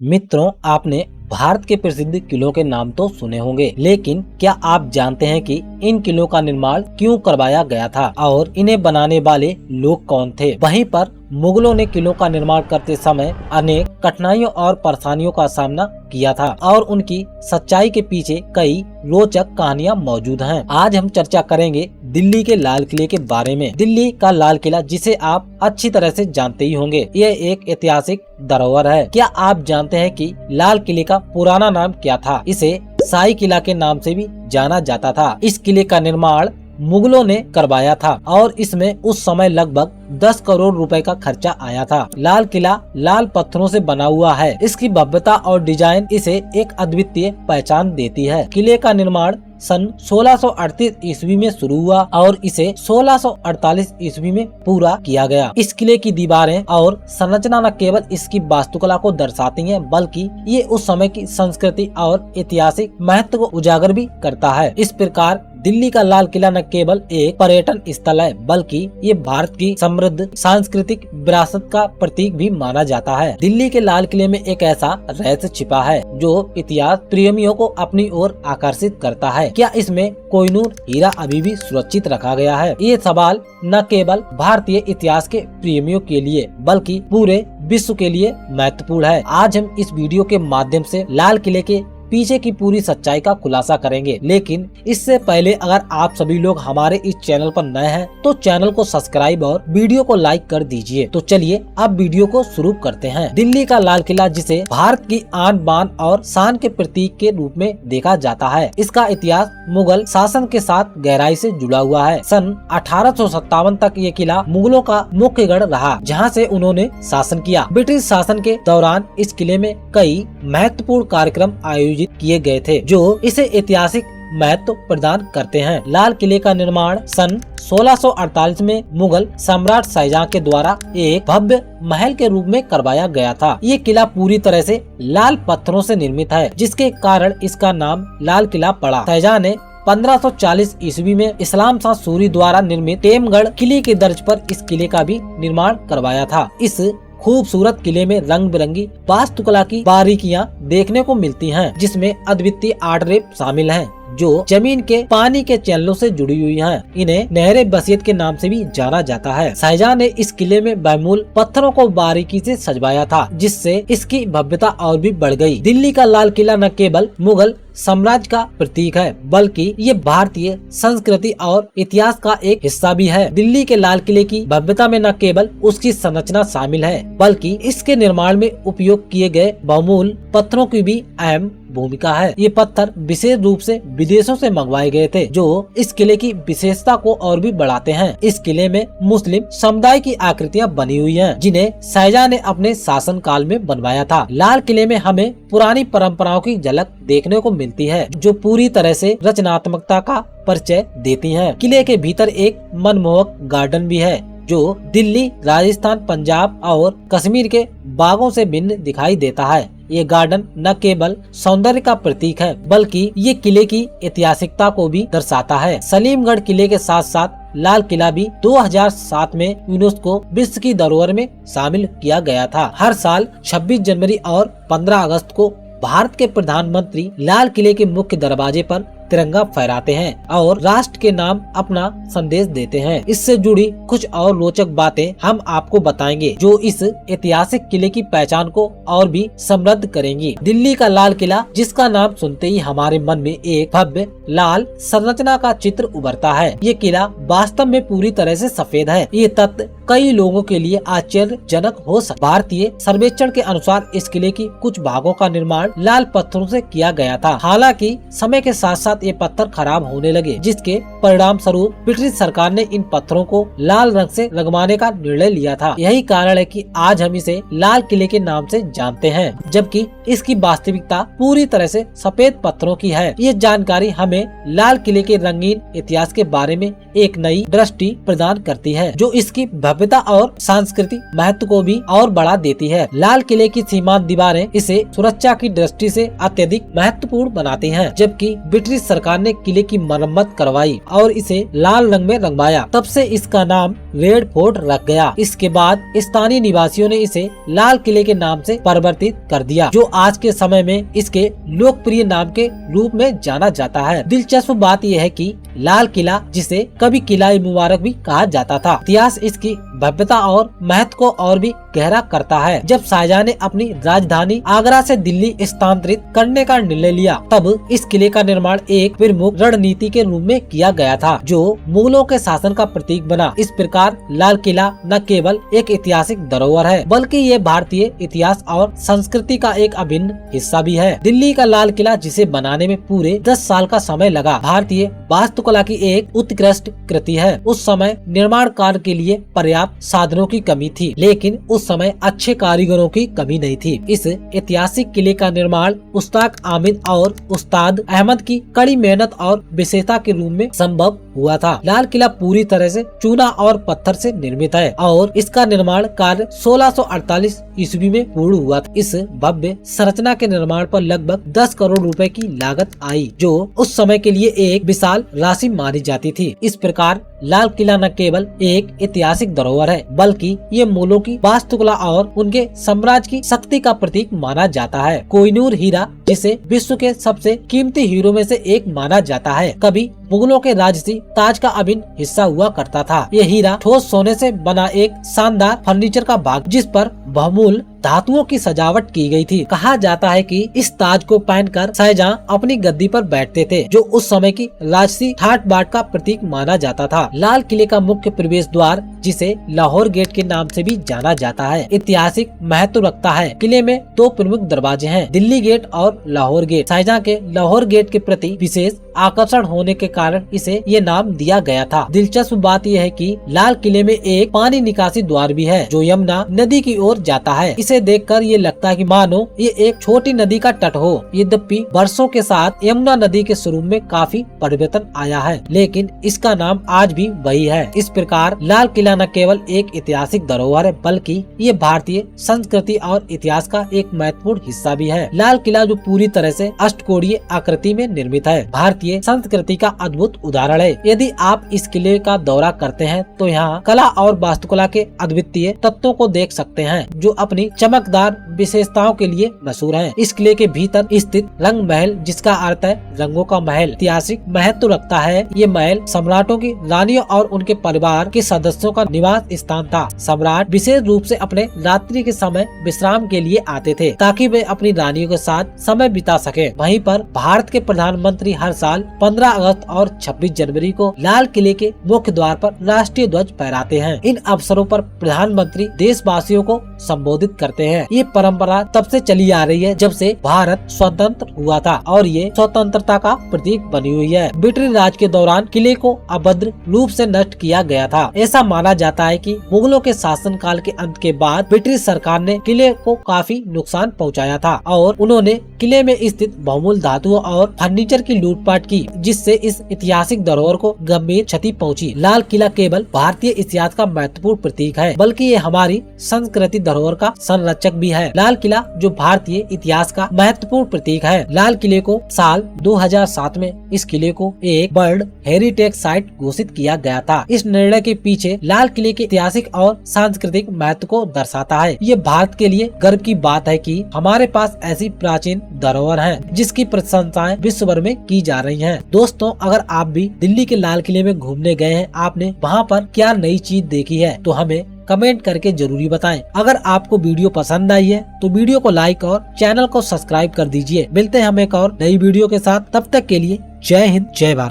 मित्रों, आपने भारत के प्रसिद्ध किलों के नाम तो सुने होंगे, लेकिन क्या आप जानते हैं कि इन किलों का निर्माण क्यों करवाया गया था और इन्हें बनाने वाले लोग कौन थे? वहीं पर मुगलों ने किलों का निर्माण करते समय अनेक कठिनाइयों और परेशानियों का सामना किया था और उनकी सच्चाई के पीछे कई रोचक कहानियां मौजूद हैं। आज हम चर्चा करेंगे दिल्ली के लाल किले के बारे में। दिल्ली का लाल किला, जिसे आप अच्छी तरह से जानते ही होंगे, यह एक ऐतिहासिक धरोहर है। क्या आप जानते हैं कि लाल किले का पुराना नाम क्या था? इसे शाही किला के नाम से भी जाना जाता था। इस किले का निर्माण मुगलों ने करवाया था और इसमें उस समय लगभग 10 करोड़ रुपए का खर्चा आया था। लाल किला लाल पत्थरों से बना हुआ है। इसकी भव्यता और डिजाइन इसे एक अद्वितीय पहचान देती है। किले का निर्माण सन 1638 ईस्वी में शुरू हुआ और इसे 1648 ईस्वी में पूरा किया गया। इस किले की दीवारें और संरचना न केवल इसकी वास्तुकला को दर्शाती हैं, बल्कि ये उस समय की संस्कृति और ऐतिहासिक महत्व को उजागर भी करता है। इस प्रकार दिल्ली का लाल किला न केवल एक पर्यटन स्थल है, बल्कि ये भारत की समृद्ध सांस्कृतिक विरासत का प्रतीक भी माना जाता है। दिल्ली के लाल किले में एक ऐसा रहस्य छिपा है जो इतिहास प्रेमियों को अपनी ओर आकर्षित करता है। क्या इसमें कोहिनूर हीरा अभी भी सुरक्षित रखा गया है? ये सवाल न केवल भारतीय इतिहास के प्रेमियों के लिए बल्कि पूरे विश्व के लिए महत्वपूर्ण है। आज हम इस वीडियो के माध्यम से लाल किले के पीछे की पूरी सच्चाई का खुलासा करेंगे, लेकिन इससे पहले अगर आप सभी लोग हमारे इस चैनल पर नए हैं तो चैनल को सब्सक्राइब और वीडियो को लाइक कर दीजिए। तो चलिए अब वीडियो को शुरू करते हैं। दिल्ली का लाल किला, जिसे भारत की आन बान और शान के प्रतीक के रूप में देखा जाता है, इसका इतिहास मुगल शासन के साथ गहराई से जुड़ा हुआ है। सन 1857 तक ये किला मुगलों का मुख्य गढ़ रहा, जहाँ से उन्होंने शासन किया। ब्रिटिश शासन के दौरान इस किले में कई महत्वपूर्ण कार्यक्रम आयोजित किए गए थे जो इसे ऐतिहासिक महत्व प्रदान करते हैं। लाल किले का निर्माण सन 1648 में मुगल सम्राट शाहजहां के द्वारा एक भव्य महल के रूप में करवाया गया था। ये किला पूरी तरह से लाल पत्थरों से निर्मित है, जिसके कारण इसका नाम लाल किला पड़ा। शाहजहां ने 1540 ईस्वी में इस्लाम शाह सूरी द्वारा निर्मित टेमगढ़ किले की तर्ज पर इस किले का भी निर्माण करवाया था। इस खूबसूरत किले में रंग बिरंगी वास्तुकला की बारीकियां देखने को मिलती हैं, जिसमें अद्वितीय आर्ट रेप शामिल हैं, जो जमीन के पानी के चैनलों से जुड़ी हुई हैं। इन्हें नहरे बसियत के नाम से भी जाना जाता है। शाहजहां ने इस किले में बहुमूल्य पत्थरों को बारीकी से सजवाया था, जिससे इसकी भव्यता और भी बढ़ गई। दिल्ली का लाल किला न केवल मुगल साम्राज्य का प्रतीक है, बल्कि ये भारतीय संस्कृति और इतिहास का एक हिस्सा भी है। दिल्ली के लाल किले की भव्यता में न केवल उसकी संरचना शामिल है, बल्कि इसके निर्माण में उपयोग किए गए बहुमूल्य पत्थरों की भी अहम भूमिका है। ये पत्थर विशेष रूप से विदेशों से मंगवाए गए थे, जो इस किले की विशेषता को और भी बढ़ाते हैं। इस किले में मुस्लिम समुदाय की आकृतियां बनी हुई हैं, जिन्हें शाहजहां ने अपने शासन काल में बनवाया था। लाल किले में हमें पुरानी परंपराओं की झलक देखने को मिलती है, जो पूरी तरह से रचनात्मकता का परिचय देती हैं। किले के भीतर एक मनमोहक गार्डन भी है, जो दिल्ली, राजस्थान, पंजाब और कश्मीर के बागों से भिन्न दिखाई देता है। ये गार्डन न केवल सौंदर्य का प्रतीक है, बल्कि ये किले की ऐतिहासिकता को भी दर्शाता है। सलीमगढ़ किले के साथ साथ लाल किला भी 2007 में यूनेस्को विश्व की धरोहर में शामिल किया गया था। हर साल 26 जनवरी और 15 अगस्त को भारत के प्रधानमंत्री लाल किले के मुख्य दरवाजे पर तिरंगा फहराते हैं और राष्ट्र के नाम अपना संदेश देते हैं। इससे जुड़ी कुछ और रोचक बातें हम आपको बताएंगे, जो इस ऐतिहासिक किले की पहचान को और भी समृद्ध करेंगी। दिल्ली का लाल किला, जिसका नाम सुनते ही हमारे मन में एक भव्य लाल संरचना का चित्र उभरता है। ये किला वास्तव में पूरी तरह से सफेद है। ये तथ्य कई लोगों के लिए आश्चर्यजनक हो सकता है। भारतीय सर्वेक्षण के अनुसार इस किले की कुछ भागों का निर्माण लाल पत्थरों से किया गया था। हालांकि समय के साथ साथ ये पत्थर खराब होने लगे, जिसके परिणाम स्वरूप ब्रिटिश सरकार ने इन पत्थरों को लाल रंग से रंगवाने का निर्णय लिया था। यही कारण है कि आज हम इसे लाल किले के नाम से जानते हैं, जबकि इसकी वास्तविकता पूरी तरह से सफेद पत्थरों की है। ये जानकारी हमें लाल किले के रंगीन इतिहास के बारे में एक नई दृष्टि प्रदान करती है, जो इसकी भव्यता और सांस्कृतिक महत्व को भी और बढ़ा देती है। लाल किले की सीमांत दीवारें इसे सुरक्षा की दृष्टि से अत्यधिक महत्वपूर्ण बनाती हैं, जबकि ब्रिटिश सरकार ने किले की मरम्मत करवाई और इसे लाल रंग में रंगवाया। तब से इसका नाम रेड फोर्ट रख गया। इसके बाद स्थानीय निवासियों ने इसे लाल किले के नाम से परिवर्तित कर दिया, जो आज के समय में इसके लोकप्रिय नाम के रूप में जाना जाता है। दिलचस्प बात यह है कि लाल किला, जिसे कभी किला मुबारक भी कहा जाता था, इतिहास इसकी भव्यता और महत्व को और भी गहरा करता है। जब शाहजहां ने अपनी राजधानी आगरा से दिल्ली स्थानांतरित करने का निर्णय लिया, तब इस किले का निर्माण एक प्रमुख रणनीति के रूप में किया गया था, जो मुगलों के शासन का प्रतीक बना। इस प्रकार लाल किला न केवल एक ऐतिहासिक धरोहर है, बल्कि ये भारतीय इतिहास और संस्कृति का एक अभिन्न हिस्सा भी है। दिल्ली का लाल किला, जिसे बनाने में पूरे 10 साल का समय लगा, भारतीय वास्तुकला की एक उत्कृष्ट कृति है। उस समय निर्माण कार्य के लिए पर्याप्त साधनों की कमी थी, लेकिन उस समय अच्छे कारीगरों की कमी नहीं थी। इस ऐतिहासिक किले का निर्माण उस्ताद आमिद और उस्ताद अहमद की कड़ी मेहनत और विशेषता के रूप में संभव हुआ था। लाल किला पूरी तरह से चूना और पत्थर से निर्मित है और इसका निर्माण कार्य 1648 ईस्वी में पूर्ण हुआ था। इस भव्य संरचना के निर्माण पर लगभग 10 करोड़ रुपए की लागत आई, जो उस समय के लिए एक विशाल राशि मानी जाती थी। इस प्रकार लाल किला न केवल एक ऐतिहासिक धरोहर है, बल्कि ये मुगलों की वास्तुकला और उनके साम्राज्य की शक्ति का प्रतीक माना जाता है। कोहिनूर हीरा, जिसे विश्व के सबसे कीमती हीरो में से एक माना जाता है, कभी मुगलों के राजसी ताज का अभिन्न हिस्सा हुआ करता था। यह हीरा ठोस सोने से बना एक शानदार फर्नीचर का भाग, जिस पर बहुमूल्य धातुओं की सजावट की गई थी। कहा जाता है कि इस ताज को पहनकर शाहजहां अपनी गद्दी पर बैठते थे, जो उस समय की राजसी ठाट बाट का प्रतीक माना जाता था। लाल किले का मुख्य प्रवेश द्वार, जिसे लाहौर गेट के नाम से भी जाना जाता है, ऐतिहासिक महत्व रखता है। किले में 2 प्रमुख दरवाजे हैं, दिल्ली गेट और लाहौर गेट। शाहजहां के लाहौर गेट के प्रति विशेष आकर्षण होने के कारण इसे ये नाम दिया गया था। दिलचस्प बात यह है कि लाल किले में एक पानी निकासी द्वार भी है, जो यमुना नदी की ओर जाता है। इसे देखकर ये लगता है कि मानो ये एक छोटी नदी का तट हो। यद्यपि वर्षों के साथ यमुना नदी के स्वरूप में काफी परिवर्तन आया है, लेकिन इसका नाम आज भी वही है। इस प्रकार लाल किला न केवल एक ऐतिहासिक धरोहर है, बल्कि ये भारतीय संस्कृति और इतिहास का एक महत्वपूर्ण हिस्सा भी है। लाल किला, जो पूरी तरह से अष्टकोणीय आकृति में निर्मित है, भारतीय संस्कृति का अद्भुत उदाहरण है। यदि आप इस किले का दौरा करते हैं, तो यहाँ कला और वास्तुकला के अद्वितीय तत्वों को देख सकते हैं, जो अपनी चमकदार विशेषताओं के लिए मशहूर है। इस किले के भीतर स्थित रंग महल, जिसका अर्थ है रंगों का महल, ऐतिहासिक महत्व रखता है। ये महल सम्राटों की रानियों और उनके परिवार के सदस्यों का निवास स्थान था। सम्राट विशेष रूप से अपने रात्रि के समय विश्राम के लिए आते थे, ताकि वे अपनी रानियों के साथ समय बिता सके। वहीं पर भारत के प्रधानमंत्री हर साल 15 अगस्त और 26 जनवरी को लाल किले के मुख्य द्वार पर राष्ट्रीय ध्वज फहराते हैं। इन अवसरों पर प्रधानमंत्री देशवासियों को संबोधित करते हैं। ये परंपरा तब से चली आ रही है, जब से भारत स्वतंत्र हुआ था, और ये स्वतंत्रता का प्रतीक बनी हुई है। ब्रिटिश राज के दौरान किले को अभद्र रूप से नष्ट किया गया था। ऐसा माना जाता है कि मुगलों के शासनकाल के अंत के बाद ब्रिटिश सरकार ने किले को काफी नुकसान पहुंचाया था, और उन्होंने किले में स्थित बहुमूल्य धातुओं और फर्नीचर की लूटपाट की, जिससे इस ऐतिहासिक धरोहर को गंभीर क्षति पहुंची। लाल किला केवल भारतीय इतिहास का महत्वपूर्ण प्रतीक है, बल्कि ये हमारी संस्कृति धरोहर का संरक्षक भी है। लाल किला, जो भारतीय इतिहास का महत्वपूर्ण प्रतीक है। लाल किले को साल 2007 में इस किले को एक वर्ल्ड हेरिटेज साइट घोषित किया गया था। इस निर्णय के पीछे लाल किले के ऐतिहासिक और सांस्कृतिक महत्व को दर्शाता है। ये भारत के लिए गर्व की बात है कि हमारे पास ऐसी प्राचीन धरोहर है, जिसकी प्रशंसाएं विश्व भर में की जा रही हैं। दोस्तों, अगर आप भी दिल्ली के लाल किले में घूमने गए हैं, आपने वहाँ पर क्या नई चीज देखी है, तो हमें कमेंट करके जरूरी बताएं। अगर आपको वीडियो पसंद आई है, तो वीडियो को लाइक और चैनल को सब्सक्राइब कर दीजिए। मिलते हैं हम एक और नई वीडियो के साथ, तब तक के लिए जय हिंद, जय भारत।